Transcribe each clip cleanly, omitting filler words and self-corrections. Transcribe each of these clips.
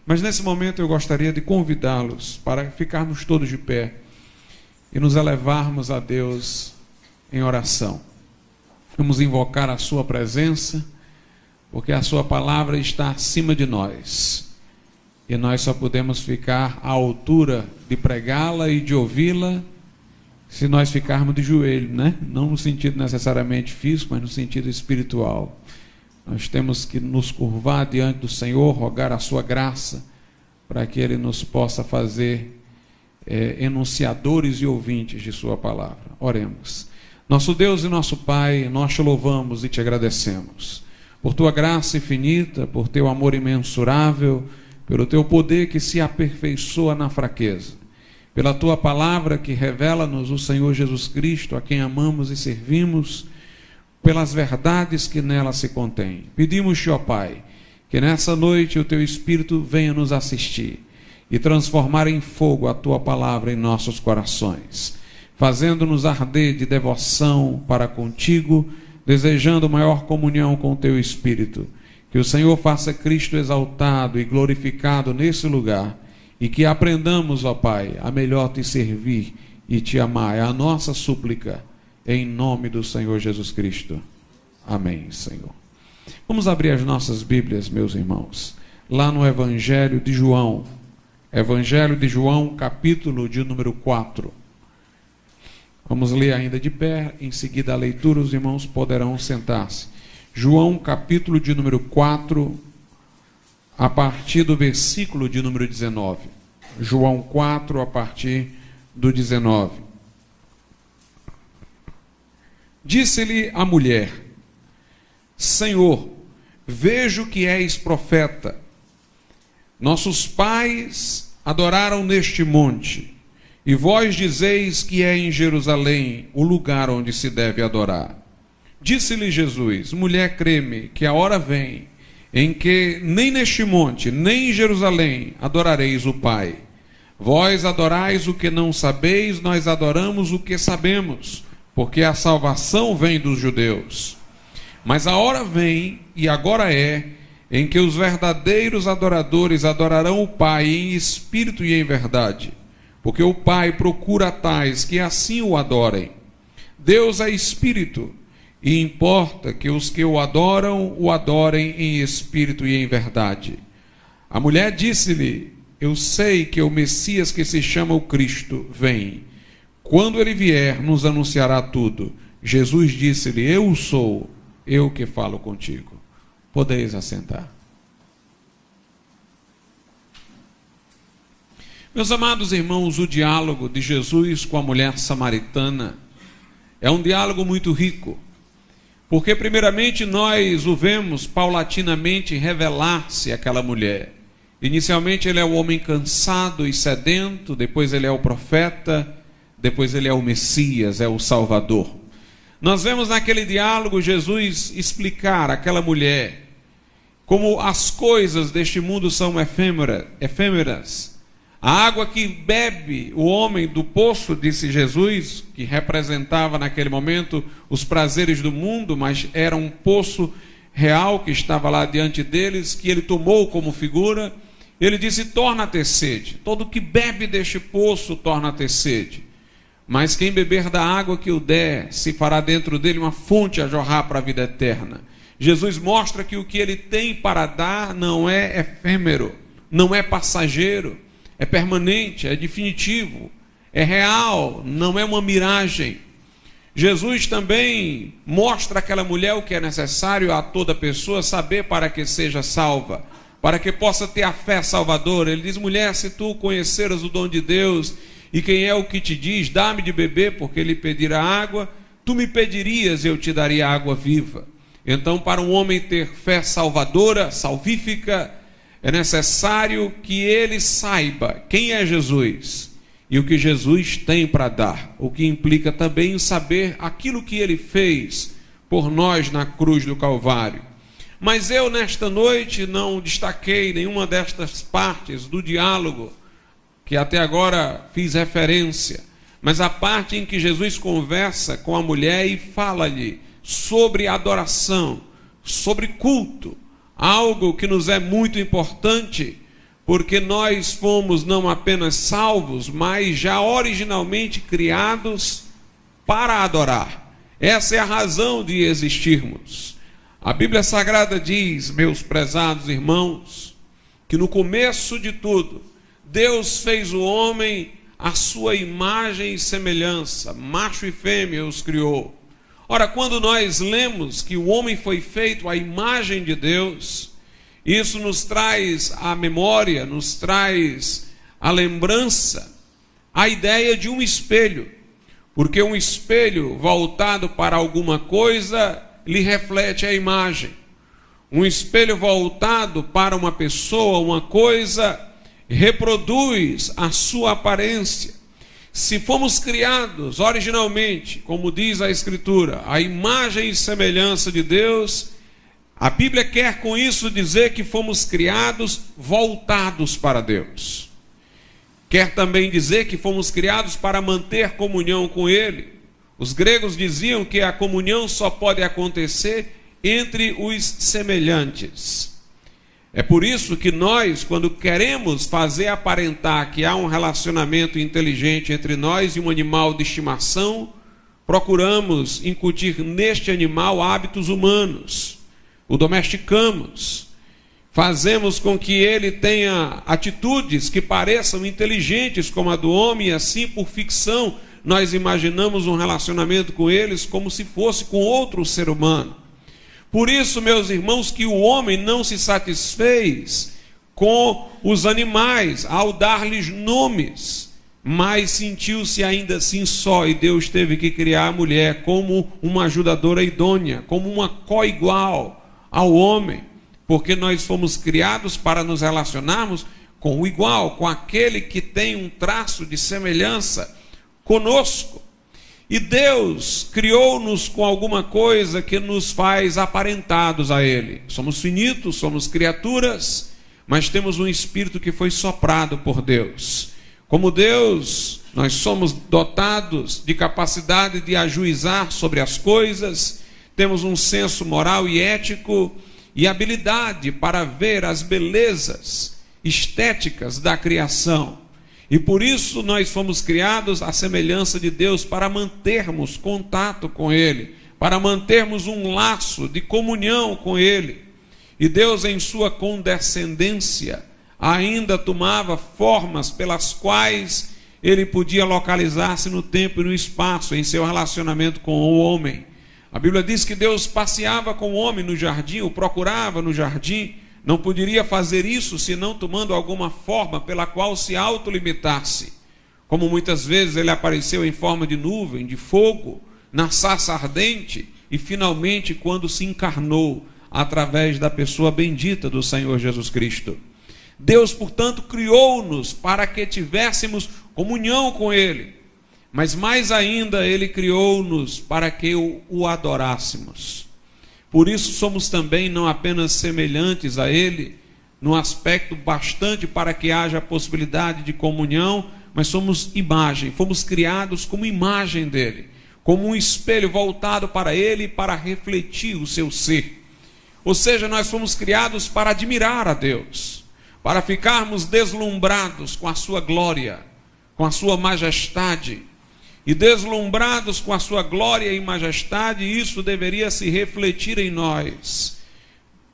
Mas nesse momento eu gostaria de convidá-los para ficarmos todos de pé e nos elevarmos a Deus em oração. Vamos invocar a sua presença, porque a sua palavra está acima de nós. E nós só podemos ficar à altura de pregá-la e de ouvi-la se nós ficarmos de joelho, né? Não no sentido necessariamente físico, mas no sentido espiritual. Nós temos que nos curvar diante do Senhor, rogar a sua graça, para que Ele nos possa fazer enunciadores e ouvintes de sua palavra. Oremos. Nosso Deus e nosso Pai, nós te louvamos e te agradecemos por tua graça infinita, por teu amor imensurável, pelo teu poder que se aperfeiçoa na fraqueza, pela tua palavra que revela-nos o Senhor Jesus Cristo, a quem amamos e servimos, pelas verdades que nela se contêm. Pedimos-te, ó Pai, que nessa noite o teu Espírito venha nos assistir e transformar em fogo a tua palavra em nossos corações, fazendo-nos arder de devoção para contigo, desejando maior comunhão com o teu Espírito. Que o Senhor faça Cristo exaltado e glorificado nesse lugar, e que aprendamos, ó Pai, a melhor te servir e te amar. É a nossa súplica, em nome do Senhor Jesus Cristo. Amém, Senhor. Vamos abrir as nossas Bíblias, meus irmãos, lá no Evangelho de João. Evangelho de João, capítulo de número 4. Vamos ler ainda de pé, em seguida a leitura, os irmãos poderão sentar-se. João, capítulo de número 4, a partir do versículo de número 19. João 4, a partir do 19. Disse-lhe a mulher: Senhor, vejo que és profeta. Nossos pais adoraram neste monte, e vós dizeis que é em Jerusalém o lugar onde se deve adorar. Disse-lhe Jesus: mulher, crê-me, que a hora vem em que nem neste monte, nem em Jerusalém adorareis o Pai. Vós adorais o que não sabeis, nós adoramos o que sabemos, porque a salvação vem dos judeus. Mas a hora vem, e agora é, em que os verdadeiros adoradores adorarão o Pai em espírito e em verdade, porque o Pai procura tais que assim o adorem. Deus é espírito, e importa que os que o adorem em espírito e em verdade. A mulher disse-lhe: eu sei que o Messias, que se chama o Cristo, vem. Quando ele vier, nos anunciará tudo. Jesus disse-lhe: eu sou, eu que falo contigo. Podeis assentar. Meus amados irmãos, o diálogo de Jesus com a mulher samaritana é um diálogo muito rico, porque primeiramente nós o vemos paulatinamente revelar-se àquela mulher. Inicialmente ele é o homem cansado e sedento, depois ele é o profeta, depois ele é o Messias, é o Salvador. Nós vemos naquele diálogo Jesus explicar àquela mulher como as coisas deste mundo são efêmeras. A água que bebe o homem do poço, disse Jesus, que representava naquele momento os prazeres do mundo, mas era um poço real que estava lá diante deles, que ele tomou como figura. Ele disse: torna a ter sede. Todo que bebe deste poço torna a ter sede. Mas quem beber da água que o der, se fará dentro dele uma fonte a jorrar para a vida eterna. Jesus mostra que o que ele tem para dar não é efêmero, não é passageiro, é permanente, é definitivo, é real, não é uma miragem. Jesus também mostra àquela mulher o que é necessário a toda pessoa saber para que seja salva, para que possa ter a fé salvadora. Ele diz: mulher, se tu conheceras o dom de Deus, e quem é o que te diz, dá-me de beber, porque ele pedirá água, tu me pedirias e eu te daria água viva. Então, para um homem ter fé salvadora, salvífica, é necessário que ele saiba quem é Jesus e o que Jesus tem para dar, o que implica também em saber aquilo que ele fez por nós na cruz do Calvário. Mas eu, nesta noite, não destaquei nenhuma destas partes do diálogo que até agora fiz referência, mas a parte em que Jesus conversa com a mulher e fala-lhe sobre adoração, sobre culto, algo que nos é muito importante, porque nós fomos não apenas salvos, mas já originalmente criados para adorar. Essa é a razão de existirmos. A Bíblia Sagrada diz, meus prezados irmãos, que no começo de tudo, Deus fez o homem à sua imagem e semelhança, macho e fêmea os criou. Ora, quando nós lemos que o homem foi feito à imagem de Deus, isso nos traz a memória, nos traz a lembrança, a ideia de um espelho. Porque um espelho voltado para alguma coisa lhe reflete a imagem. Um espelho voltado para uma pessoa, uma coisa, reproduz a sua aparência. Se fomos criados originalmente, como diz a Escritura, a imagem e semelhança de Deus, a Bíblia quer com isso dizer que fomos criados voltados para Deus. Quer também dizer que fomos criados para manter comunhão com Ele. Os gregos diziam que a comunhão só pode acontecer entre os semelhantes. É por isso que nós, quando queremos fazer aparentar que há um relacionamento inteligente entre nós e um animal de estimação, procuramos incutir neste animal hábitos humanos. O domesticamos, fazemos com que ele tenha atitudes que pareçam inteligentes como a do homem, e assim, por ficção, nós imaginamos um relacionamento com eles como se fosse com outro ser humano. Por isso, meus irmãos, que o homem não se satisfez com os animais ao dar-lhes nomes, mas sentiu-se ainda assim só, e Deus teve que criar a mulher como uma ajudadora idônea, como uma co-igual ao homem, porque nós fomos criados para nos relacionarmos com o igual, com aquele que tem um traço de semelhança conosco. E Deus criou-nos com alguma coisa que nos faz aparentados a Ele. Somos finitos, somos criaturas, mas temos um espírito que foi soprado por Deus. Como Deus, nós somos dotados de capacidade de ajuizar sobre as coisas, temos um senso moral e ético e habilidade para ver as belezas estéticas da criação. E por isso nós fomos criados à semelhança de Deus, para mantermos contato com Ele, para mantermos um laço de comunhão com Ele. E Deus, em sua condescendência, ainda tomava formas pelas quais Ele podia localizar-se no tempo e no espaço, em seu relacionamento com o homem. A Bíblia diz que Deus passeava com o homem no jardim, o procurava no jardim. Não poderia fazer isso senão tomando alguma forma pela qual se autolimitasse. Como muitas vezes ele apareceu em forma de nuvem, de fogo, na sarça ardente, e finalmente quando se encarnou através da pessoa bendita do Senhor Jesus Cristo. Deus, portanto, criou-nos para que tivéssemos comunhão com Ele, mas mais ainda Ele criou-nos para que o adorássemos. Por isso somos também não apenas semelhantes a Ele, num aspecto bastante para que haja a possibilidade de comunhão, mas somos imagem, fomos criados como imagem dEle, como um espelho voltado para Ele e para refletir o seu ser. Ou seja, nós fomos criados para admirar a Deus, para ficarmos deslumbrados com a sua glória, com a sua majestade. E deslumbrados com a sua glória e majestade, isso deveria se refletir em nós.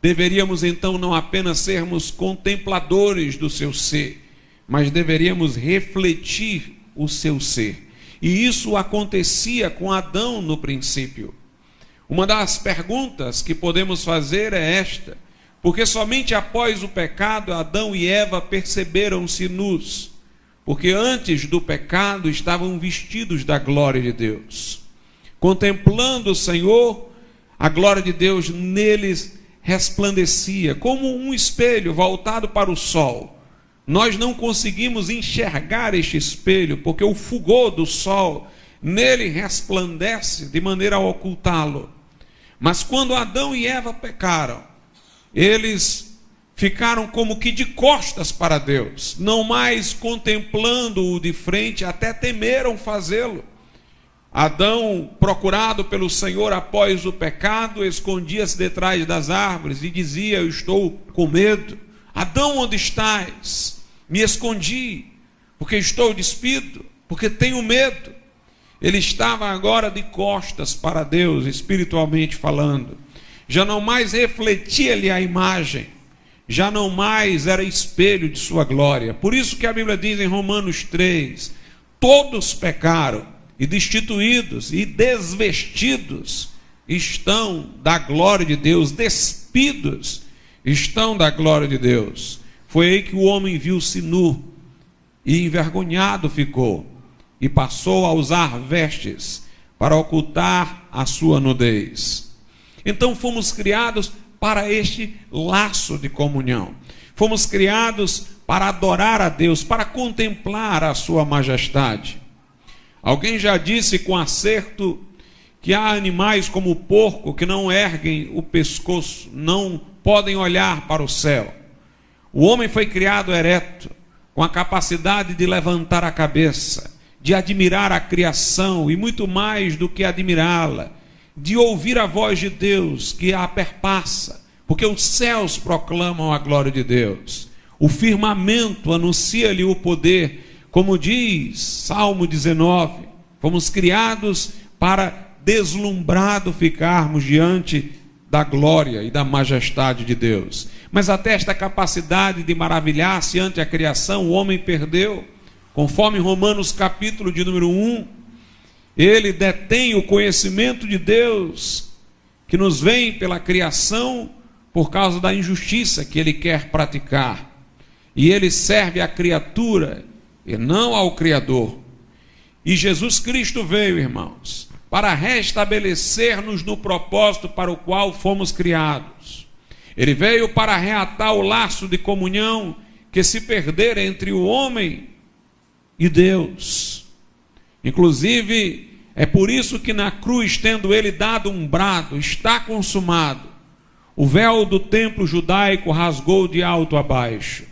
Deveríamos então não apenas sermos contempladores do seu ser, mas deveríamos refletir o seu ser. E isso acontecia com Adão no princípio. Uma das perguntas que podemos fazer é esta: porque somente após o pecado Adão e Eva perceberam-se nus? Porque antes do pecado estavam vestidos da glória de Deus. Contemplando o Senhor, a glória de Deus neles resplandecia, como um espelho voltado para o sol. Nós não conseguimos enxergar este espelho, porque o fulgor do sol nele resplandece de maneira a ocultá-lo. Mas quando Adão e Eva pecaram, eles ficaram como que de costas para Deus, não mais contemplando-o de frente, até temeram fazê-lo. Adão, procurado pelo Senhor após o pecado, escondia-se detrás das árvores e dizia: eu estou com medo. Adão, onde estás? Me escondi, porque estou despido, porque tenho medo. Ele estava agora de costas para Deus, espiritualmente falando. Já não mais refletia-lhe a imagem, já não mais era espelho de sua glória. Por isso que a Bíblia diz em Romanos 3, todos pecaram e destituídos e desvestidos estão da glória de Deus, despidos estão da glória de Deus. Foi aí que o homem viu-se nu e envergonhado ficou, e passou a usar vestes para ocultar a sua nudez. Então fomos criados para este laço de comunhão. Fomos criados para adorar a Deus, para contemplar a sua majestade. Alguém já disse com acerto que há animais como o porco que não erguem o pescoço, não podem olhar para o céu. O homem foi criado ereto, com a capacidade de levantar a cabeça, de admirar a criação e muito mais do que admirá-la, de ouvir a voz de Deus que a perpassa, porque os céus proclamam a glória de Deus. O firmamento anuncia-lhe o poder, como diz Salmo 19, fomos criados para deslumbrado ficarmos diante da glória e da majestade de Deus. Mas até esta capacidade de maravilhar-se ante a criação, o homem perdeu. Conforme Romanos capítulo de número 1, ele detém o conhecimento de Deus, que nos vem pela criação, por causa da injustiça que ele quer praticar. E ele serve à criatura e não ao Criador. E Jesus Cristo veio, irmãos, para restabelecer-nos no propósito para o qual fomos criados. Ele veio para reatar o laço de comunhão que se perdera entre o homem e Deus. Inclusive, é por isso que na cruz, tendo ele dado um brado, está consumado, o véu do templo judaico rasgou de alto a baixo.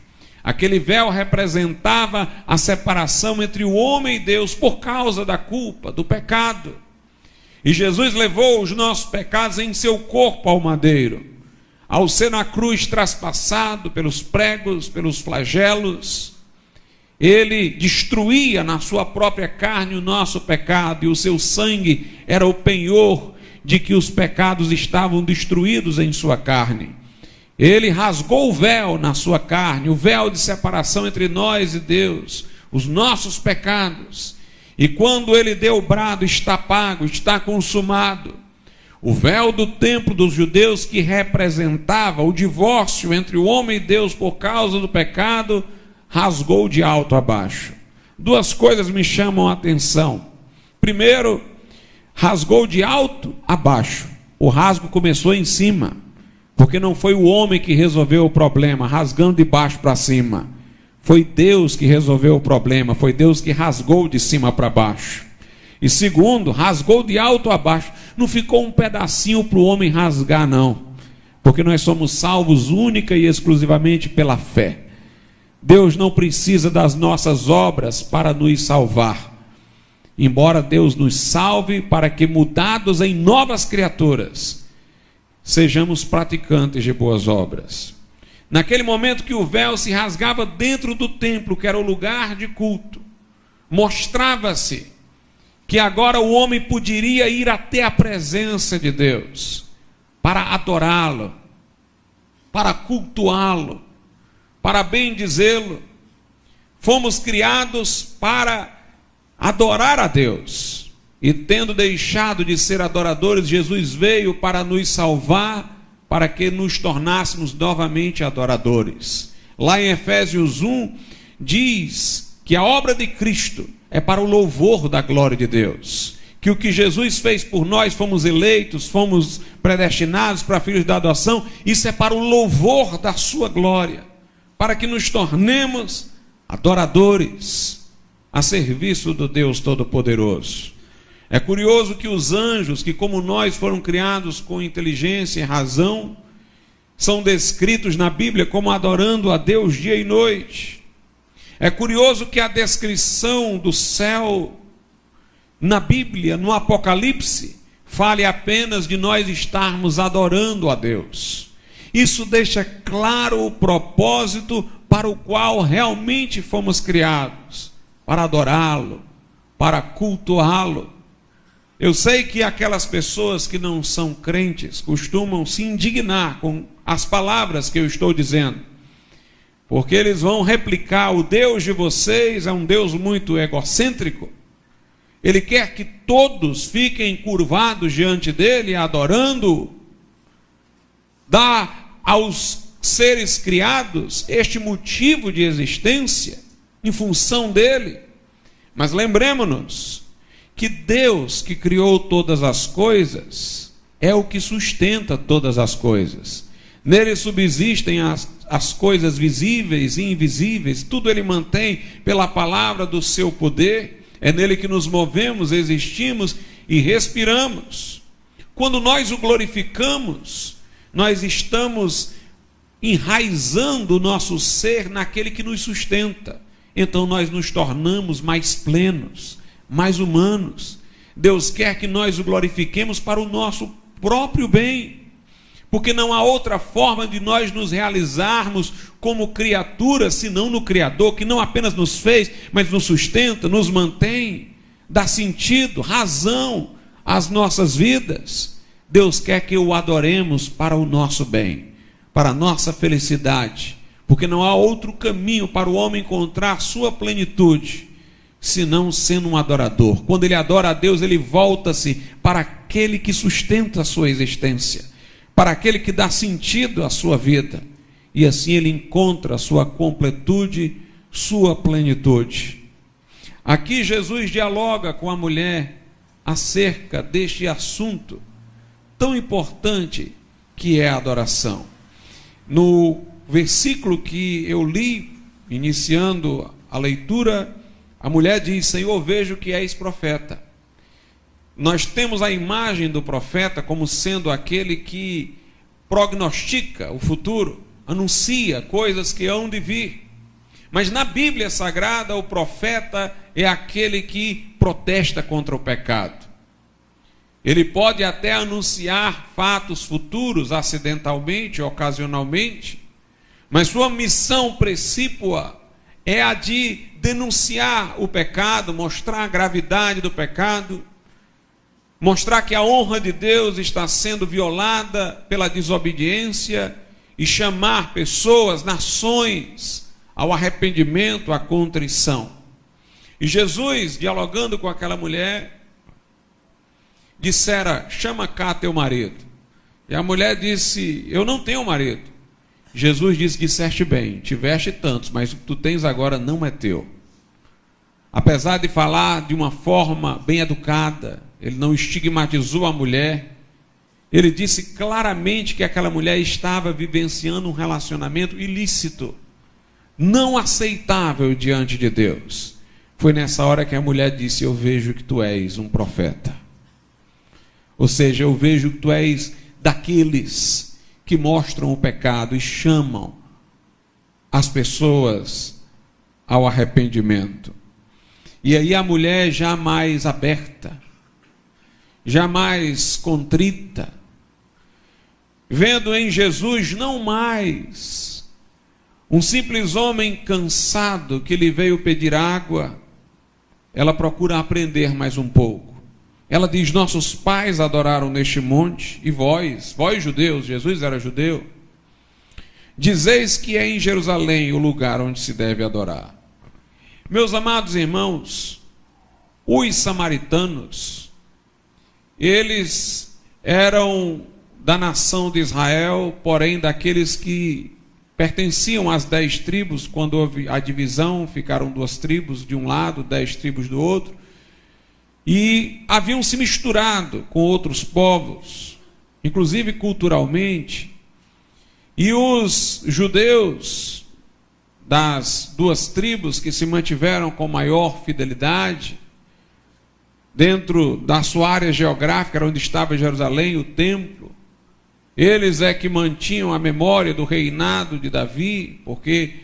Aquele véu representava a separação entre o homem e Deus por causa da culpa, do pecado. E Jesus levou os nossos pecados em seu corpo ao madeiro. Ao ser na cruz traspassado pelos pregos, pelos flagelos, ele destruía na sua própria carne o nosso pecado, e o seu sangue era o penhor de que os pecados estavam destruídos em sua carne. Ele rasgou o véu na sua carne, o véu de separação entre nós e Deus, os nossos pecados. E quando ele deu o brado, está pago, está consumado, o véu do templo dos judeus, que representava o divórcio entre o homem e Deus por causa do pecado, rasgou de alto a baixo. Duas coisas me chamam a atenção. Primeiro, rasgou de alto a baixo. O rasgo começou em cima, porque não foi o homem que resolveu o problema, rasgando de baixo para cima. Foi Deus que resolveu o problema, foi Deus que rasgou de cima para baixo. E segundo, rasgou de alto a baixo. Não ficou um pedacinho para o homem rasgar, não. Porque nós somos salvos única e exclusivamente pela fé. Deus não precisa das nossas obras para nos salvar. Embora Deus nos salve para que, mudados em novas criaturas, sejamos praticantes de boas obras. Naquele momento que o véu se rasgava dentro do templo, que era o lugar de culto, mostrava-se que agora o homem poderia ir até a presença de Deus, para adorá-lo, para cultuá-lo, para bendizê-lo. Fomos criados para adorar a Deus, e tendo deixado de ser adoradores, Jesus veio para nos salvar, para que nos tornássemos novamente adoradores. Lá em Efésios 1, diz que a obra de Cristo é para o louvor da glória de Deus, que o que Jesus fez por nós, fomos eleitos, fomos predestinados para filhos da adoção, isso é para o louvor da sua glória, para que nos tornemos adoradores a serviço do Deus Todo-Poderoso. É curioso que os anjos, que como nós foram criados com inteligência e razão, são descritos na Bíblia como adorando a Deus dia e noite. É curioso que a descrição do céu na Bíblia, no Apocalipse, fale apenas de nós estarmos adorando a Deus. Isso deixa claro o propósito para o qual realmente fomos criados, para adorá-lo, para cultuá-lo. Eu sei que aquelas pessoas que não são crentes costumam se indignar com as palavras que eu estou dizendo, porque eles vão replicar: o Deus de vocês é um Deus muito egocêntrico, ele quer que todos fiquem curvados diante dele, adorando-o, dá aos seres criados este motivo de existência em função dele. Mas lembremos-nos que Deus, que criou todas as coisas, é o que sustenta todas as coisas. Nele subsistem as coisas visíveis e invisíveis, tudo ele mantém pela palavra do seu poder. É nele que nos movemos, existimos e respiramos. Quando nós o glorificamos, nós estamos enraizando o nosso ser naquele que nos sustenta. Então nós nos tornamos mais plenos, mais humanos. Deus quer que nós o glorifiquemos para o nosso próprio bem, porque não há outra forma de nós nos realizarmos como criaturas, senão no Criador, que não apenas nos fez, mas nos sustenta, nos mantém, dá sentido, razão às nossas vidas. Deus quer que o adoremos para o nosso bem, para a nossa felicidade, porque não há outro caminho para o homem encontrar sua plenitude, senão sendo um adorador. Quando ele adora a Deus, ele volta-se para aquele que sustenta a sua existência, para aquele que dá sentido à sua vida, e assim ele encontra a sua completude, sua plenitude. Aqui Jesus dialoga com a mulher acerca deste assunto tão importante que é a adoração. No versículo que eu li, iniciando a leitura, a mulher diz: Senhor, vejo que és profeta. Nós temos a imagem do profeta como sendo aquele que prognostica o futuro, anuncia coisas que hão de vir. Mas na Bíblia Sagrada, o profeta é aquele que protesta contra o pecado. Ele pode até anunciar fatos futuros, acidentalmente, ocasionalmente, mas sua missão precípua é a de denunciar o pecado, mostrar a gravidade do pecado, mostrar que a honra de Deus está sendo violada pela desobediência e chamar pessoas, nações, ao arrependimento, à contrição. E Jesus, dialogando com aquela mulher, dissera: chama cá teu marido. E a mulher disse: eu não tenho marido. Jesus disse: disseste bem, tiveste tantos, mas o que tu tens agora não é teu. Apesar de falar de uma forma bem educada, ele não estigmatizou a mulher. Ele disse claramente que aquela mulher estava vivenciando um relacionamento ilícito, não aceitável diante de Deus. Foi nessa hora que a mulher disse: eu vejo que tu és um profeta. Ou seja, eu vejo que tu és daqueles que mostram o pecado e chamam as pessoas ao arrependimento. E aí a mulher já mais aberta, já mais contrita, vendo em Jesus não mais um simples homem cansado que lhe veio pedir água, ela procura aprender mais um pouco. Ela diz: nossos pais adoraram neste monte, e vós judeus, Jesus era judeu, dizeis que é em Jerusalém o lugar onde se deve adorar. Meus amados irmãos, os samaritanos, eles eram da nação de Israel, porém daqueles que pertenciam às 10 tribos. Quando houve a divisão, ficaram 2 tribos de um lado, 10 tribos do outro, e haviam se misturado com outros povos, inclusive culturalmente. E os judeus das 2 tribos que se mantiveram com maior fidelidade dentro da sua área geográfica, onde estava Jerusalém, o templo, eles é que mantinham a memória do reinado de Davi, porque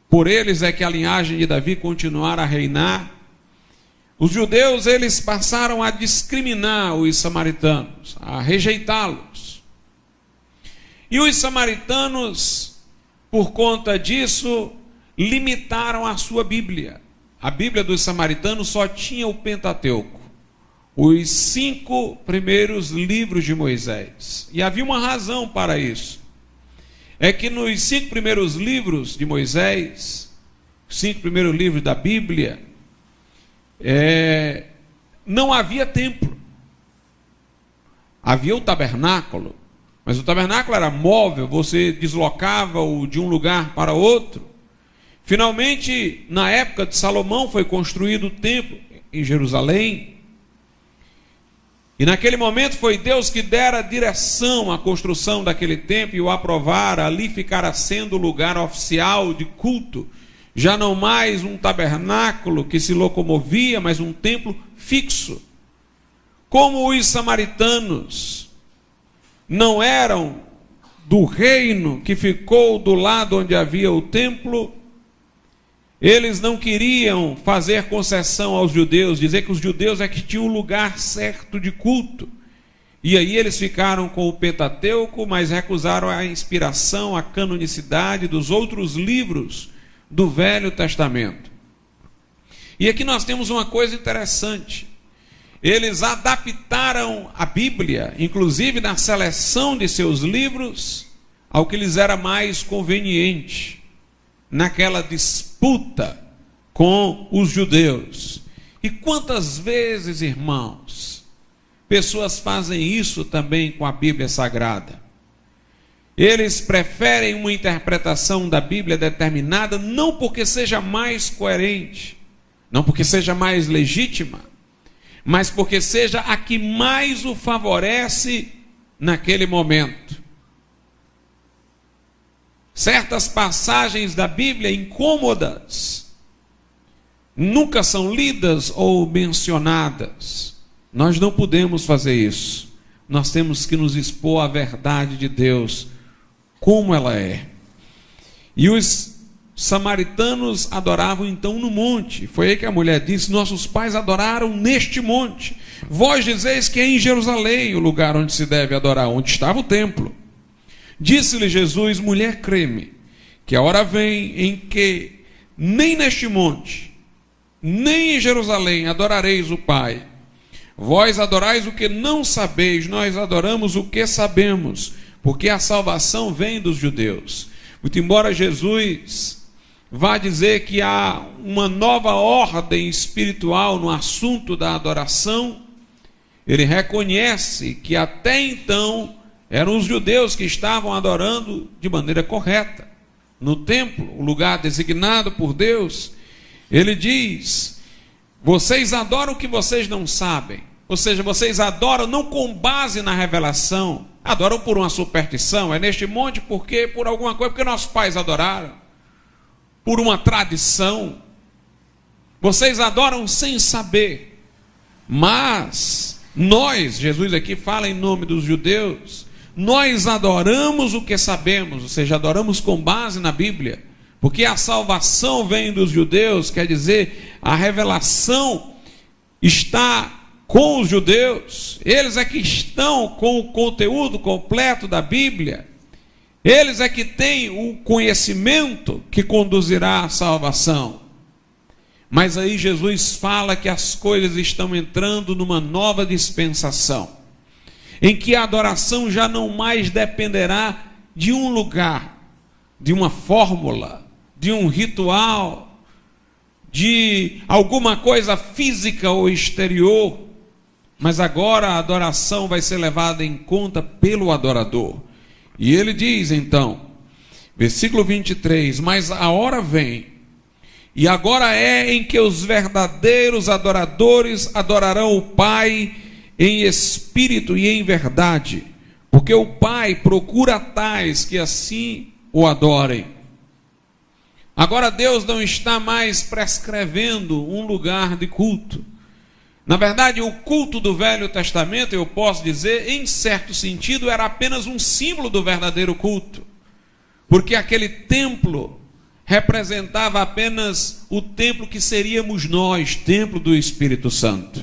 por eles é que a linhagem de Davi continuara a reinar. Os judeus, eles passaram a discriminar os samaritanos, a rejeitá-los. E os samaritanos, por conta disso, limitaram a sua Bíblia. A Bíblia dos samaritanos só tinha o Pentateuco, os 5 primeiros livros de Moisés. E havia uma razão para isso. É que nos 5 primeiros livros de Moisés, os 5 primeiros livros da Bíblia, não havia templo. Havia o tabernáculo, mas o tabernáculo era móvel, você deslocava-o de um lugar para outro. Finalmente, na época de Salomão, foi construído o templo em Jerusalém. E naquele momento foi Deus que dera direção à construção daquele templo e o aprovara. Ali ficara sendo o lugar oficial de culto. Já não mais um tabernáculo que se locomovia, mas um templo fixo. Como os samaritanos não eram do reino que ficou do lado onde havia o templo, eles não queriam fazer concessão aos judeus, dizer que os judeus é que tinham um lugar certo de culto. E aí eles ficaram com o Pentateuco, mas recusaram a inspiração, a canonicidade dos outros livros do Velho Testamento. E aqui nós temos uma coisa interessante. Eles adaptaram a Bíblia, inclusive na seleção de seus livros, ao que lhes era mais conveniente, naquela disputa com os judeus. E quantas vezes, irmãos, pessoas fazem isso também com a Bíblia Sagrada? Eles preferem uma interpretação da Bíblia determinada, não porque seja mais coerente, não porque seja mais legítima, mas porque seja a que mais o favorece naquele momento. Certas passagens da Bíblia incômodas nunca são lidas ou mencionadas. Nós não podemos fazer isso. Nós temos que nos expor à verdade de Deus, como ela é. E os samaritanos adoravam então no monte. Foi aí que a mulher disse: nossos pais adoraram neste monte. Vós dizeis que é em Jerusalém o lugar onde se deve adorar, onde estava o templo. Disse-lhe Jesus: mulher, crê-me, que a hora vem em que nem neste monte, nem em Jerusalém adorareis o Pai. Vós adorais o que não sabeis, nós adoramos o que sabemos, porque a salvação vem dos judeus. Muito embora Jesus vá dizer que há uma nova ordem espiritual no assunto da adoração, ele reconhece que até então eram os judeus que estavam adorando de maneira correta, no templo, o lugar designado por Deus. Ele diz: vocês adoram o que vocês não sabem. Ou seja, vocês adoram não com base na revelação, adoram por uma superstição. É neste monte porque por alguma coisa, porque nossos pais adoraram, por uma tradição. Vocês adoram sem saber. Mas nós, Jesus aqui fala em nome dos judeus, nós adoramos o que sabemos, ou seja, adoramos com base na Bíblia, porque a salvação vem dos judeus, quer dizer, a revelação está com os judeus, eles é que estão com o conteúdo completo da Bíblia, eles é que têm o conhecimento que conduzirá à salvação. Mas aí Jesus fala que as coisas estão entrando numa nova dispensação, em que a adoração já não mais dependerá de um lugar, de uma fórmula, de um ritual, de alguma coisa física ou exterior, mas agora a adoração vai ser levada em conta pelo adorador. E ele diz então, versículo 23, mas a hora vem, e agora é em que os verdadeiros adoradores adorarão o Pai em espírito e em verdade, porque o Pai procura tais que assim o adorem. Agora Deus não está mais prescrevendo um lugar de culto. Na verdade, o culto do Velho Testamento, eu posso dizer, em certo sentido, era apenas um símbolo do verdadeiro culto, porque aquele templo representava apenas o templo que seríamos nós, templo do Espírito Santo.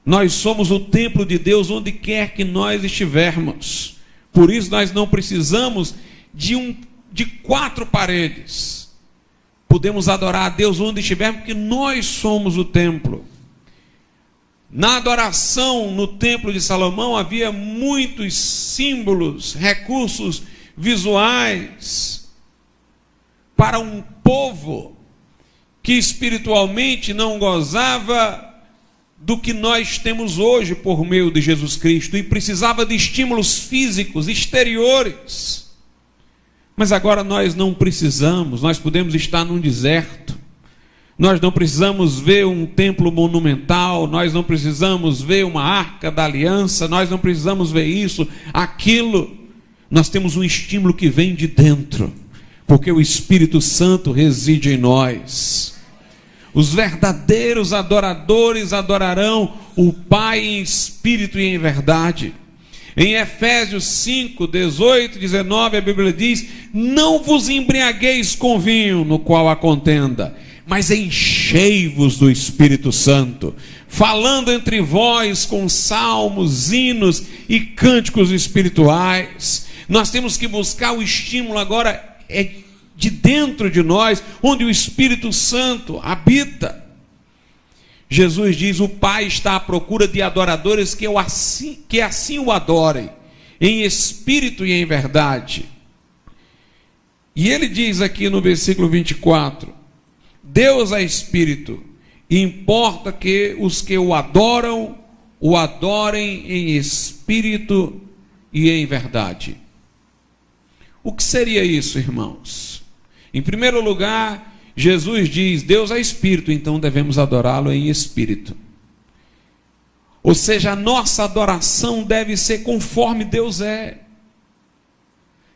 Nós somos o templo de Deus onde quer que nós estivermos, Por isso nós não precisamos de 4 paredes. Podemos adorar a Deus onde estivermos, porque nós somos o templo. Na adoração no templo de Salomão havia muitos símbolos, recursos visuais para um povo que espiritualmente não gozava do que nós temos hoje por meio de Jesus Cristo e precisava de estímulos físicos, exteriores. Mas agora nós não precisamos, nós podemos estar num deserto. Nós não precisamos ver um templo monumental, nós não precisamos ver uma arca da aliança, nós não precisamos ver isso, aquilo. Nós temos um estímulo que vem de dentro, porque o Espírito Santo reside em nós. Os verdadeiros adoradores adorarão o Pai em espírito e em verdade. Em Efésios 5, 18, 19, a Bíblia diz: não vos embriagueis com vinho, no qual há contenda, mas enchei-vos do Espírito Santo, falando entre vós com salmos, hinos e cânticos espirituais. Nós temos que buscar o estímulo agora de dentro de nós, onde o Espírito Santo habita. Jesus diz: o Pai está à procura de adoradores que assim o adorem, em espírito e em verdade. E ele diz aqui no versículo 24: Deus é espírito, e importa que os que o adorem em espírito e em verdade. O que seria isso, irmãos? Em primeiro lugar, Jesus diz: Deus é espírito, então devemos adorá-lo em espírito. Ou seja, a nossa adoração deve ser conforme Deus é.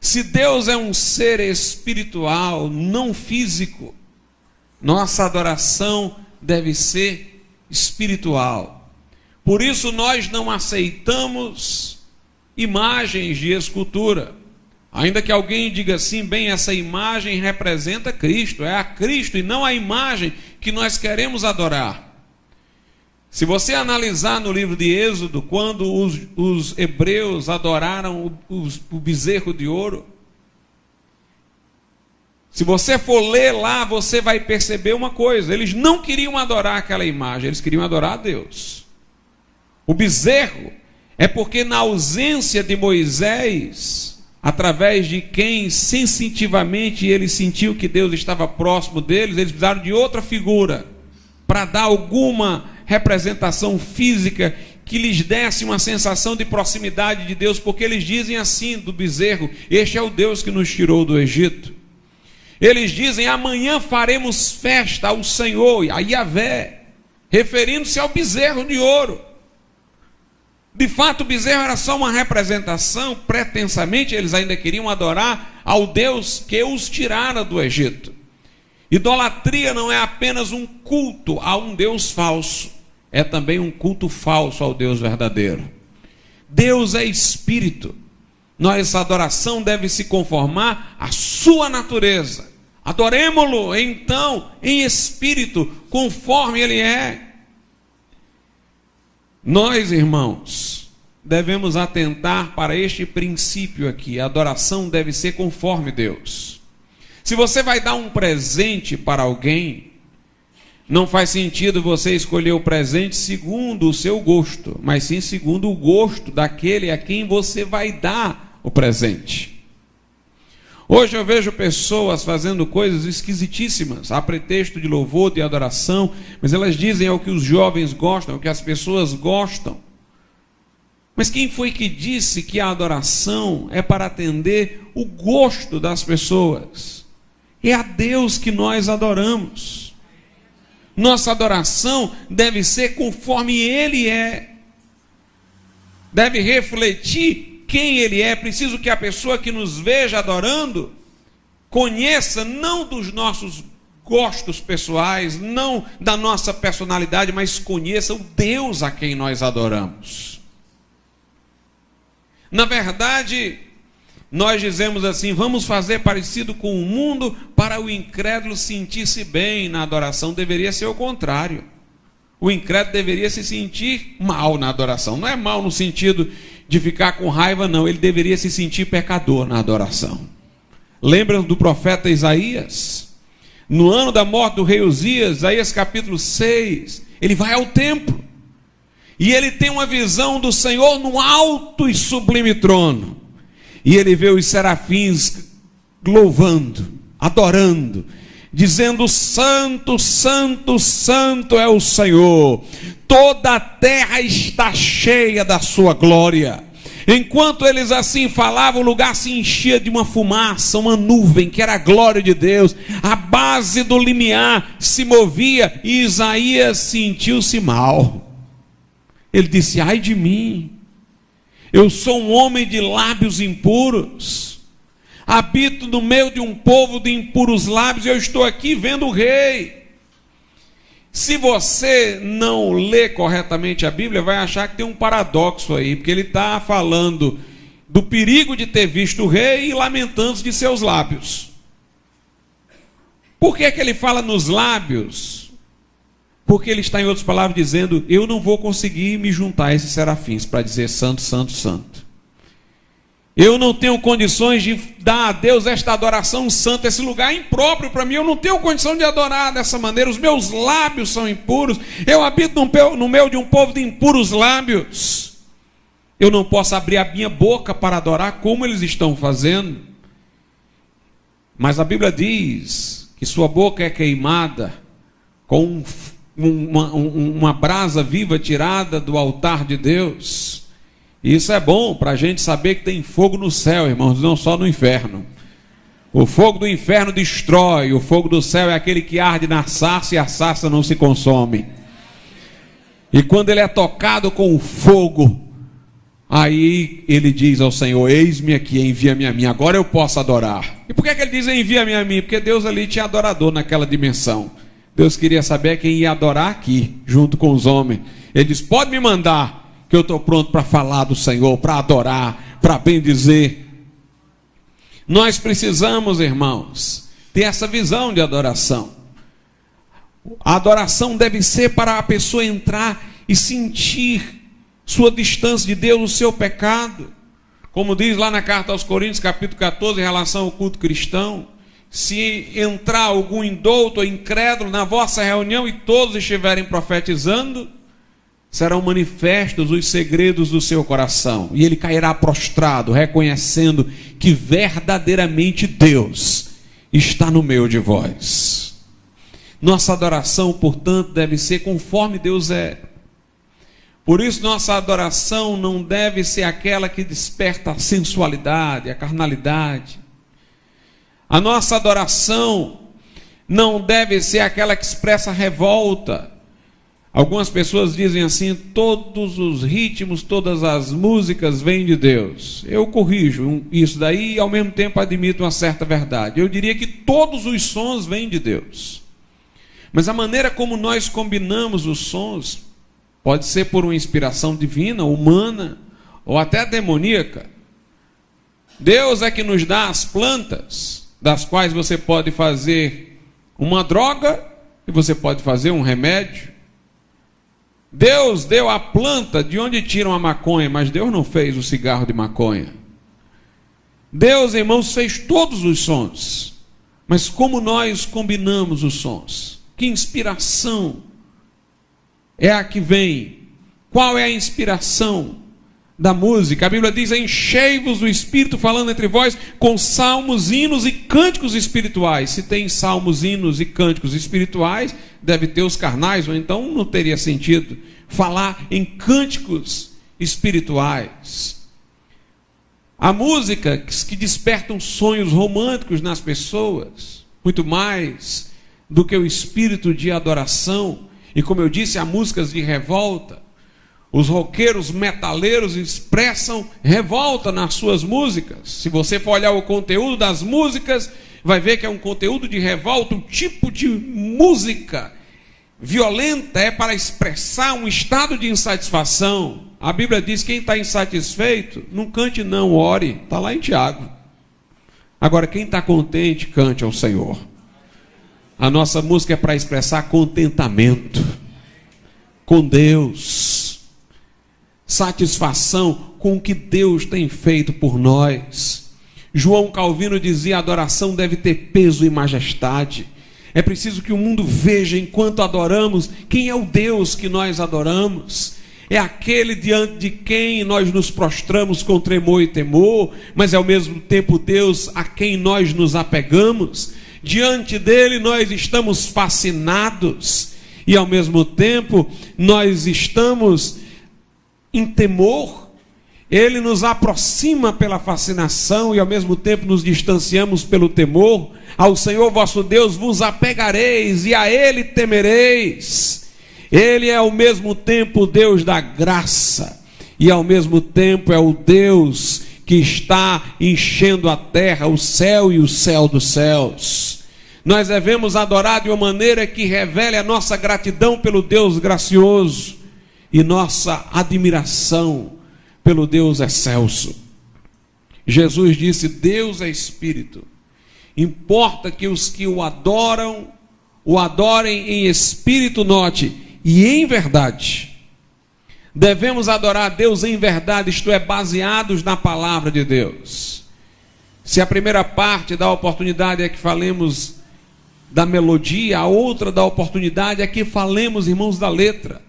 Se Deus é um ser espiritual, não físico, nossa adoração deve ser espiritual. Por isso nós não aceitamos imagens de escultura. Ainda que alguém diga assim: bem, essa imagem representa Cristo, é a Cristo e não a imagem que nós queremos adorar. Se você analisar no livro de Êxodo, quando os hebreus adoraram o bezerro de ouro, se você for ler lá, você vai perceber uma coisa: eles não queriam adorar aquela imagem, eles queriam adorar a Deus. O bezerro é porque na ausência de Moisés, através de quem sensitivamente ele sentiu que Deus estava próximo deles, eles precisaram de outra figura para dar alguma representação física que lhes desse uma sensação de proximidade de Deus, porque eles dizem assim do bezerro: este é o Deus que nos tirou do Egito. Eles dizem: amanhã faremos festa ao Senhor, a Yahvé, referindo-se ao bezerro de ouro. De fato, o bezerro era só uma representação. Pretensamente eles ainda queriam adorar ao Deus que os tirara do Egito. Idolatria não é apenas um culto a um Deus falso, é também um culto falso ao Deus verdadeiro. Deus é espírito. Nossa adoração deve se conformar à sua natureza. Adoremo-lo então em espírito, conforme ele é. Nós, irmãos, devemos atentar para este princípio aqui: a adoração deve ser conforme Deus. Se você vai dar um presente para alguém, não faz sentido você escolher o presente segundo o seu gosto, mas sim segundo o gosto daquele a quem você vai dar o presente. Hoje eu vejo pessoas fazendo coisas esquisitíssimas, a pretexto de louvor, de adoração, mas elas dizem é o que os jovens gostam, é o que as pessoas gostam. Mas quem foi que disse que a adoração é para atender o gosto das pessoas? É a Deus que nós adoramos. Nossa adoração deve ser conforme Ele é. Deve refletir quem Ele é. Preciso que a pessoa que nos veja adorando conheça não dos nossos gostos pessoais, não da nossa personalidade, mas conheça o Deus a quem nós adoramos. Na verdade, nós dizemos assim: vamos fazer parecido com o mundo para o incrédulo sentir-se bem na adoração. Deveria ser o contrário. O incrédulo deveria se sentir mal na adoração. Não é mal no sentido de ficar com raiva, não. Ele deveria se sentir pecador na adoração. Lembram do profeta Isaías? No ano da morte do rei Uzias, Isaías capítulo 6, ele vai ao templo. E ele tem uma visão do Senhor no alto e sublime trono. E ele vê os serafins louvando, adorando, dizendo: santo, santo, santo é o Senhor. Toda a terra está cheia da sua glória. Enquanto eles assim falavam, o lugar se enchia de uma fumaça, uma nuvem, que era a glória de Deus. A base do limiar se movia e Isaías sentiu-se mal. Ele disse: ai de mim, eu sou um homem de lábios impuros, habito no meio de um povo de impuros lábios, e eu estou aqui vendo o rei. Se você não lê corretamente a Bíblia, vai achar que tem um paradoxo aí, porque ele está falando do perigo de ter visto o rei e lamentando-se de seus lábios. Por que ele fala nos lábios? Porque ele está, em outras palavras, dizendo: eu não vou conseguir me juntar a esses serafins para dizer santo, santo, santo. Eu não tenho condições de dar a Deus esta adoração santa. Esse lugar é impróprio para mim. Eu não tenho condição de adorar dessa maneira. Os meus lábios são impuros. Eu habito no meio de um povo de impuros lábios. Eu não posso abrir a minha boca para adorar como eles estão fazendo. Mas a Bíblia diz que sua boca é queimada com uma brasa viva tirada do altar de Deus. Isso é bom para a gente saber que tem fogo no céu, irmãos, não só no inferno. O fogo do inferno destrói, o fogo do céu é aquele que arde na sarça e a sarça não se consome. E quando ele é tocado com o fogo, aí ele diz ao Senhor: eis-me aqui, envia-me a mim, agora eu posso adorar. E por que ele diz envia-me a mim? Porque Deus ali tinha adorador naquela dimensão. Deus queria saber quem ia adorar aqui, junto com os homens. Ele diz: pode me mandar, que eu estou pronto para falar do Senhor, para adorar, para bendizer. Nós precisamos, irmãos, ter essa visão de adoração. A adoração deve ser para a pessoa entrar e sentir sua distância de Deus, o seu pecado. Como diz lá na carta aos Coríntios, capítulo 14, em relação ao culto cristão: se entrar algum indouto ou incrédulo na vossa reunião e todos estiverem profetizando, serão manifestos os segredos do seu coração, e ele cairá prostrado, reconhecendo que verdadeiramente Deus está no meio de vós. Nossa adoração, portanto, deve ser conforme Deus é. Por isso, nossa adoração não deve ser aquela que desperta a sensualidade, a carnalidade. A nossa adoração não deve ser aquela que expressa revolta. Algumas pessoas dizem assim: todos os ritmos, todas as músicas vêm de Deus. Eu corrijo isso daí e ao mesmo tempo admito uma certa verdade. Eu diria que todos os sons vêm de Deus. Mas a maneira como nós combinamos os sons pode ser por uma inspiração divina, humana ou até demoníaca. Deus é que nos dá as plantas, das quais você pode fazer uma droga e você pode fazer um remédio. Deus deu a planta de onde tiram a maconha, mas Deus não fez o cigarro de maconha. Deus, irmãos, fez todos os sons. Mas como nós combinamos os sons? Que inspiração é a que vem? Qual é a inspiração da música? A Bíblia diz: enchei-vos do Espírito, falando entre vós com salmos, hinos e cânticos espirituais. Se tem salmos, hinos e cânticos espirituais, deve ter os carnais, ou então não teria sentido falar em cânticos espirituais. Há músicas que despertam sonhos românticos nas pessoas, muito mais do que o espírito de adoração. E como eu disse, há músicas de revolta. Os roqueiros metaleiros expressam revolta nas suas músicas. Se você for olhar o conteúdo das músicas, vai ver que é um conteúdo de revolta. Um tipo de música violenta é para expressar um estado de insatisfação. A Bíblia diz: quem está insatisfeito, não cante não, ore. Está lá em Tiago. Agora, quem está contente, cante ao Senhor. A nossa música é para expressar contentamento com Deus. satisfação com o que Deus tem feito por nós. João Calvino dizia: a adoração deve ter peso e majestade. É preciso que o mundo veja, enquanto adoramos, quem é o Deus que nós adoramos. É aquele diante de quem nós nos prostramos com tremor e temor, mas é ao mesmo tempo Deus a quem nós nos apegamos. Diante dele nós estamos fascinados e ao mesmo tempo nós estamos em temor. Ele nos aproxima pela fascinação e ao mesmo tempo nos distanciamos pelo temor. Ao Senhor vosso Deus vos apegareis e a ele temereis. Ele é ao mesmo tempo o Deus da graça e ao mesmo tempo é o Deus que está enchendo a terra, o céu e o céu dos céus. Nós devemos adorar de uma maneira que revele a nossa gratidão pelo Deus gracioso e nossa admiração pelo Deus excelso. Jesus disse: Deus é Espírito. Importa que os que o adorem em espírito, note, e em verdade. Devemos adorar a Deus em verdade, isto é, baseados na palavra de Deus. Se a primeira parte da oportunidade é que falemos da melodia, a outra da oportunidade é que falemos, irmãos, da letra.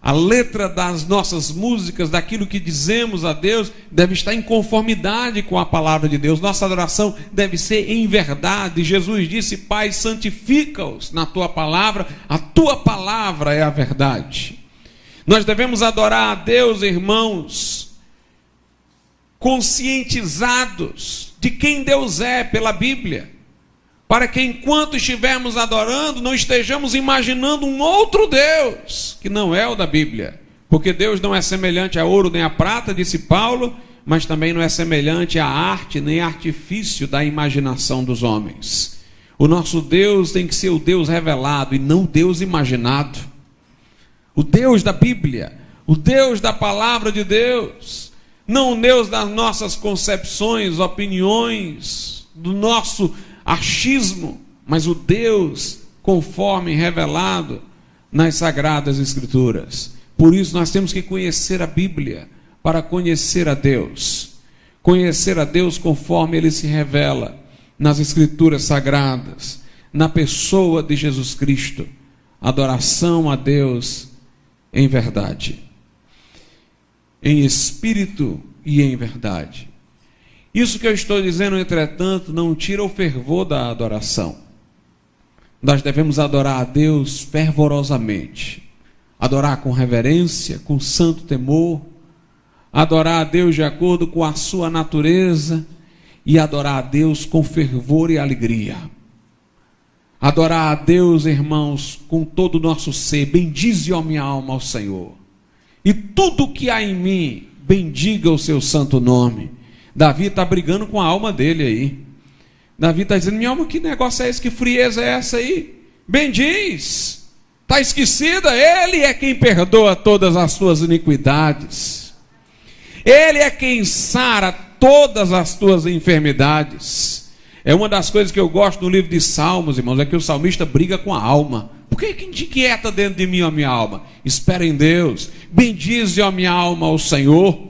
A letra das nossas músicas, daquilo que dizemos a Deus, deve estar em conformidade com a palavra de Deus. Nossa adoração deve ser em verdade. Jesus disse: Pai, santifica-os na tua palavra, a tua palavra é a verdade. Nós devemos adorar a Deus, irmãos, conscientizados de quem Deus é pela Bíblia, para que enquanto estivermos adorando, não estejamos imaginando um outro Deus, que não é o da Bíblia. Porque Deus não é semelhante a ouro nem a prata, disse Paulo, mas também não é semelhante à arte nem artifício da imaginação dos homens. O nosso Deus tem que ser o Deus revelado e não o Deus imaginado. O Deus da Bíblia, o Deus da palavra de Deus, não o Deus das nossas concepções, opiniões, do nosso achismo, mas o Deus conforme revelado nas Sagradas Escrituras. Por isso nós temos que conhecer a Bíblia para conhecer a Deus. Conhecer a Deus conforme Ele se revela nas Escrituras Sagradas, na pessoa de Jesus Cristo. Adoração a Deus em verdade, em espírito e em verdade. Isso que eu estou dizendo, entretanto, não tira o fervor da adoração. Nós devemos adorar a Deus fervorosamente, adorar com reverência, com santo temor, adorar a Deus de acordo com a sua natureza e adorar a Deus com fervor e alegria. Adorar a Deus, irmãos, com todo o nosso ser. Bendize, ó minha alma, ao Senhor, e tudo que há em mim, bendiga o seu santo nome. Davi está brigando com a alma dele aí. Davi está dizendo: minha alma, que negócio é esse? Que frieza é essa aí? Bendiz. Está esquecida? Ele é quem perdoa todas as tuas iniquidades. Ele é quem sara todas as tuas enfermidades. É uma das coisas que eu gosto no livro de Salmos, irmãos, é que o salmista briga com a alma. Por que te inquieta dentro de mim, ó minha alma? Espera em Deus. Bendize, ó minha alma, ao Senhor.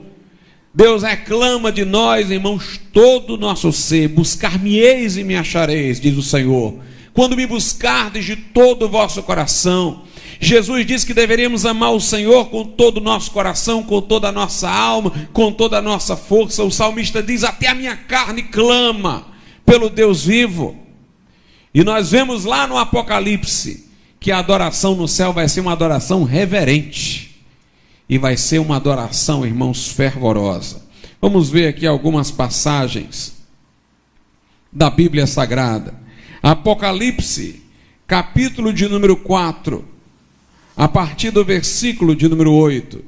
Deus reclama de nós, irmãos, todo o nosso ser. Buscar-me-eis e me achareis, diz o Senhor, quando me buscardes de todo o vosso coração. Jesus disse que deveríamos amar o Senhor com todo o nosso coração, com toda a nossa alma, com toda a nossa força. O salmista diz: até a minha carne clama pelo Deus vivo. E nós vemos lá no Apocalipse que a adoração no céu vai ser uma adoração reverente. E vai ser uma adoração, irmãos, fervorosa. Vamos ver aqui algumas passagens da Bíblia Sagrada. Apocalipse, capítulo de número 4, a partir do versículo de número 8.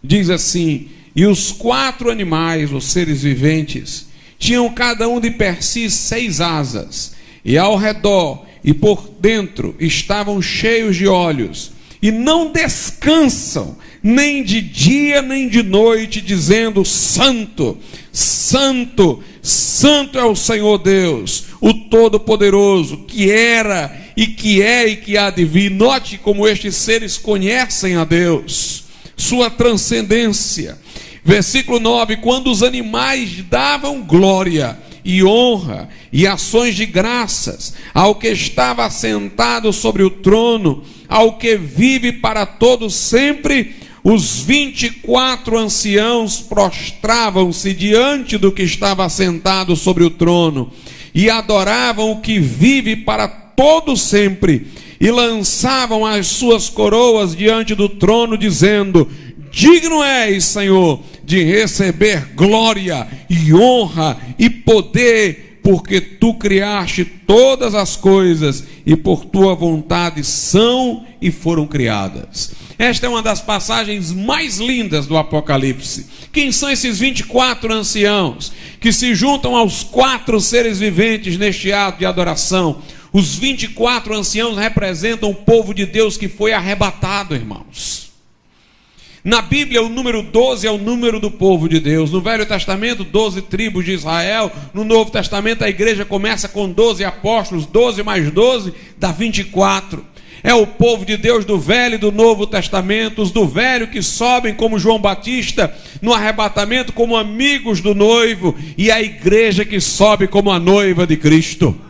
Diz assim: e os 4 animais, os seres viventes, tinham cada um de per si 6 asas, e ao redor e por dentro estavam cheios de olhos, e não descansam, nem de dia nem de noite, dizendo: Santo, Santo, Santo é o Senhor Deus, o Todo-Poderoso, que era e que é e que há de vir. Note como estes seres conhecem a Deus. sua transcendência. Versículo 9: quando os animais davam glória e honra e ações de graças ao que estava assentado sobre o trono, ao que vive para todo sempre, os 24 anciãos prostravam-se diante do que estava assentado sobre o trono e adoravam o que vive para todo sempre, e lançavam as suas coroas diante do trono, dizendo: digno és, Senhor, de receber glória e honra e poder, porque tu criaste todas as coisas e por tua vontade são e foram criadas. Esta é uma das passagens mais lindas do Apocalipse. Quem são esses 24 anciãos que se juntam aos 4 seres viventes neste ato de adoração? Os 24 anciãos representam o povo de Deus que foi arrebatado, irmãos. Na Bíblia, o número 12 é o número do povo de Deus. No Velho Testamento, 12 tribos de Israel. No Novo Testamento, a igreja começa com 12 apóstolos. 12 mais 12 dá 24. É o povo de Deus do Velho e do Novo Testamento. Os do Velho que sobem como João Batista no arrebatamento como amigos do noivo. E a igreja que sobe como a noiva de Cristo.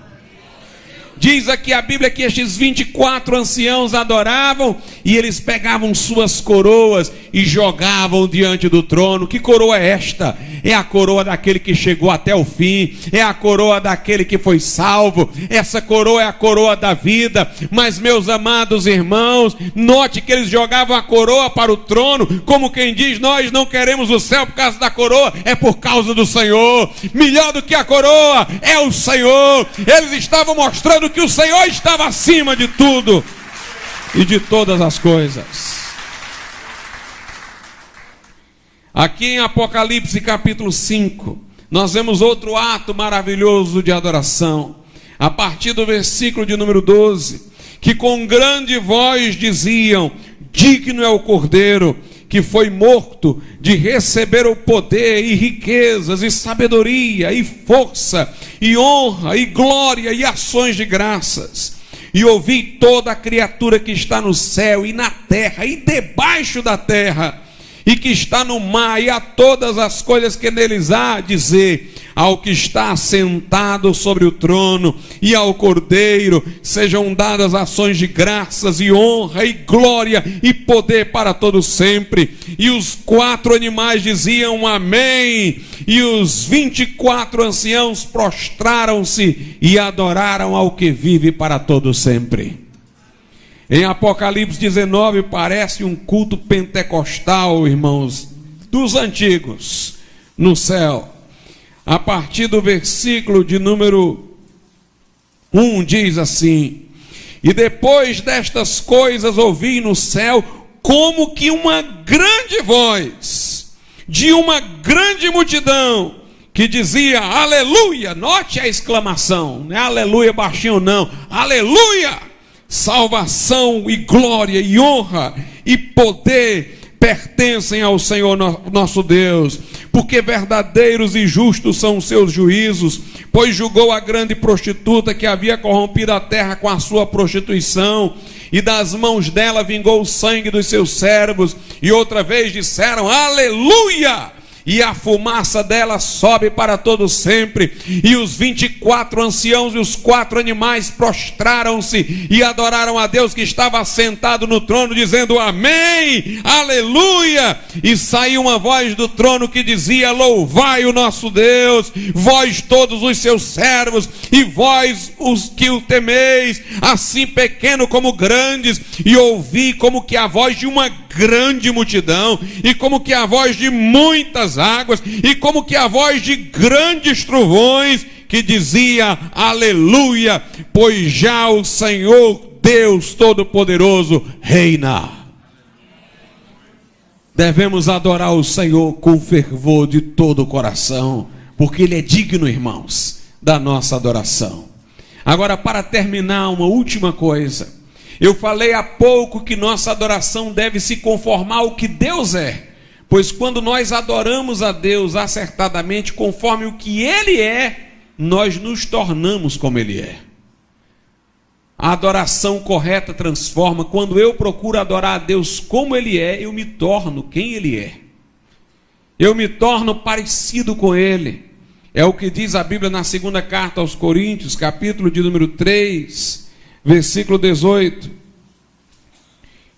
Diz aqui a Bíblia que estes 24 anciãos adoravam e eles pegavam suas coroas e jogavam diante do trono. Que coroa é esta? É a coroa daquele que chegou até o fim, é a coroa daquele que foi salvo. Essa coroa é a coroa da vida. Mas, meus amados irmãos, note que eles jogavam a coroa para o trono, como quem diz: nós não queremos o céu por causa da coroa, é por causa do Senhor. Melhor do que a coroa é o Senhor. Eles estavam mostrando que o Senhor estava acima de tudo e de todas as coisas. Aqui em Apocalipse capítulo 5, nós vemos outro ato maravilhoso de adoração. A partir do versículo de número 12, que com grande voz diziam: digno é o Cordeiro que foi morto de receber o poder e riquezas e sabedoria e força e honra e glória e ações de graças. E ouvi toda a criatura que está no céu e na terra e debaixo da terra e que está no mar e a todas as coisas que neles há, dizer: ao que está assentado sobre o trono e ao Cordeiro sejam dadas ações de graças e honra e glória e poder para todo sempre. E os 4 animais diziam: amém. E os 24 anciãos prostraram-se e adoraram ao que vive para todo sempre. Em Apocalipse 19 parece um culto pentecostal, irmãos, dos antigos, no céu. A partir do versículo de número 1 diz assim: e depois destas coisas ouvi no céu como que uma grande voz de uma grande multidão que dizia: aleluia. Note a exclamação, não é aleluia baixinho não, aleluia. Salvação e glória e honra e poder pertencem ao Senhor nosso Deus, porque verdadeiros e justos são os seus juízos, pois julgou a grande prostituta que havia corrompido a terra com a sua prostituição, e das mãos dela vingou o sangue dos seus servos. E outra vez disseram: aleluia. E a fumaça dela sobe para todo sempre. E os 24 anciãos e os 4 animais prostraram-se e adoraram a Deus que estava sentado no trono, dizendo: amém, aleluia. E saiu uma voz do trono que dizia: louvai o nosso Deus, vós todos os seus servos, e vós os que o temeis, assim pequeno como grandes. E ouvi como que a voz de uma grande multidão, e como que a voz de muitas águas, e como que a voz de grandes trovões, que dizia: aleluia, pois já o Senhor Deus Todo-Poderoso reina. Devemos adorar o Senhor com fervor de todo o coração, porque Ele é digno, irmãos, da nossa adoração. Agora, para terminar, uma última coisa. Eu falei há pouco que nossa adoração deve se conformar ao que Deus é, pois quando nós adoramos a Deus acertadamente conforme o que Ele é, nós nos tornamos como Ele é. A adoração correta transforma. Quando eu procuro adorar a Deus como Ele é, eu me torno quem Ele é. Eu me torno parecido com Ele. É o que diz a Bíblia na segunda carta aos Coríntios, capítulo de número 3, versículo 18.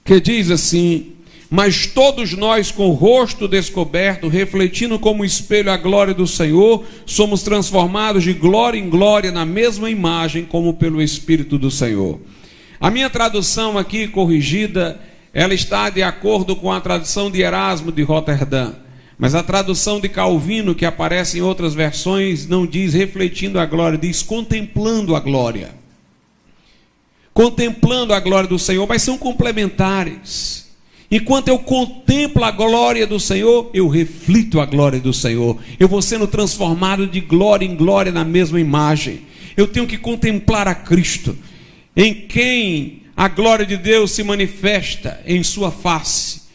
Que diz assim: mas todos nós com o rosto descoberto, refletindo como espelho a glória do Senhor, somos transformados de glória em glória na mesma imagem como pelo Espírito do Senhor. A minha tradução aqui corrigida, ela está de acordo com a tradução de Erasmo de Roterdã. Mas a tradução de Calvino, que aparece em outras versões, não diz refletindo a glória, diz contemplando a glória. Contemplando a glória do Senhor, mas são complementares. Enquanto eu contemplo a glória do Senhor, eu reflito a glória do Senhor. Eu vou sendo transformado de glória em glória na mesma imagem. Eu tenho que contemplar a Cristo, em quem a glória de Deus se manifesta em sua face.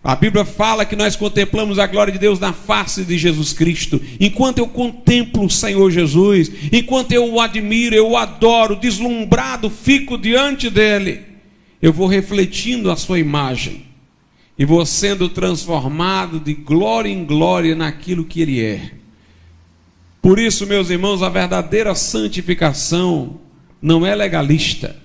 A Bíblia fala que nós contemplamos a glória de Deus na face de Jesus Cristo. Enquanto eu contemplo o Senhor Jesus, enquanto eu o admiro, eu o adoro, deslumbrado, fico diante dele, eu vou refletindo a sua imagem. E vou sendo transformado de glória em glória naquilo que Ele é. Por isso, meus irmãos, a verdadeira santificação não é legalista.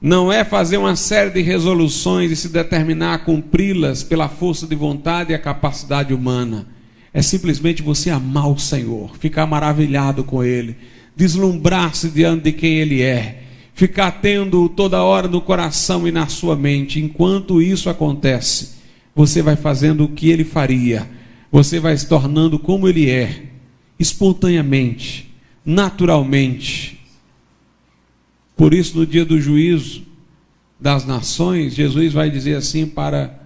Não é fazer uma série de resoluções e se determinar a cumpri-las pela força de vontade e a capacidade humana. É simplesmente você amar o Senhor, ficar maravilhado com Ele, deslumbrar-se diante de quem Ele é, ficar tendo toda hora no coração e na sua mente. Enquanto isso acontece, você vai fazendo o que Ele faria, você vai se tornando como Ele é, espontaneamente, naturalmente. Por isso, no dia do juízo das nações, Jesus vai dizer assim para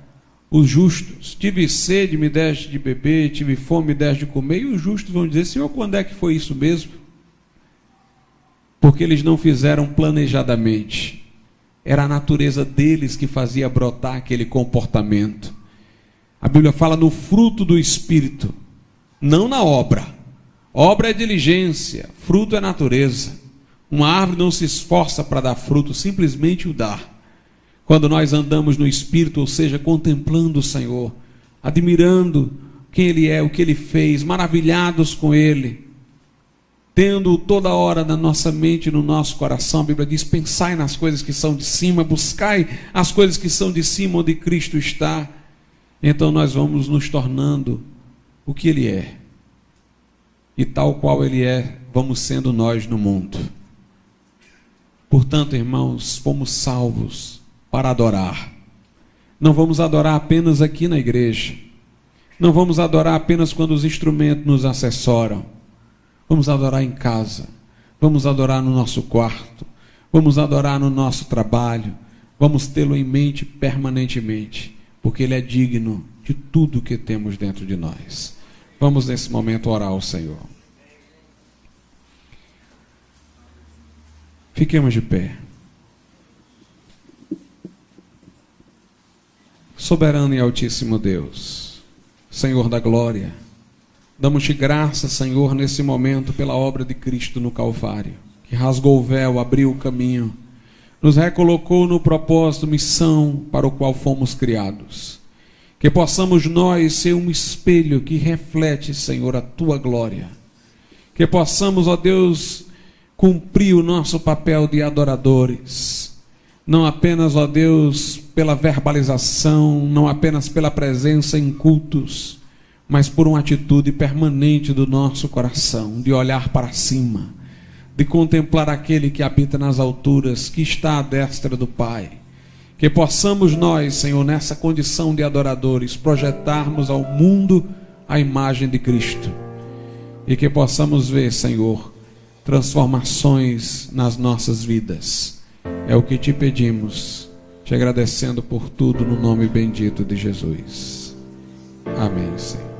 os justos: tive sede, me deste de beber, tive fome, me deste de comer. E os justos vão dizer: Senhor, quando é que foi isso mesmo? Porque eles não fizeram planejadamente. Era a natureza deles que fazia brotar aquele comportamento. A Bíblia fala no fruto do Espírito, não na obra. Obra é diligência, fruto é natureza. Uma árvore não se esforça para dar fruto, simplesmente o dá. Quando nós andamos no Espírito, ou seja, contemplando o Senhor, admirando quem Ele é, o que Ele fez, maravilhados com Ele, tendo toda hora na nossa mente e no nosso coração, a Bíblia diz: pensai nas coisas que são de cima, buscai as coisas que são de cima, onde Cristo está. Então nós vamos nos tornando o que Ele é. E tal qual Ele é, vamos sendo nós no mundo. Portanto, irmãos, fomos salvos para adorar. Não vamos adorar apenas aqui na igreja. Não vamos adorar apenas quando os instrumentos nos assessoram. Vamos adorar em casa, vamos adorar no nosso quarto, vamos adorar no nosso trabalho, vamos tê-lo em mente permanentemente, porque Ele é digno de tudo que temos dentro de nós. Vamos nesse momento orar ao Senhor. Fiquemos de pé. Soberano e altíssimo Deus, Senhor da glória, damos-te graça, Senhor, nesse momento pela obra de Cristo no Calvário, que rasgou o véu, abriu o caminho, nos recolocou no propósito, missão para o qual fomos criados. Que possamos nós ser um espelho que reflete, Senhor, a Tua glória. Que possamos, ó Deus, cumprir o nosso papel de adoradores. Não apenas, ó Deus, pela verbalização, não apenas pela presença em cultos, mas por uma atitude permanente do nosso coração, de olhar para cima, de contemplar aquele que habita nas alturas, que está à destra do Pai. Que possamos nós, Senhor, nessa condição de adoradores, projetarmos ao mundo a imagem de Cristo. E que possamos ver, Senhor, transformações nas nossas vidas. É o que te pedimos, te agradecendo por tudo no nome bendito de Jesus. Amém, Senhor.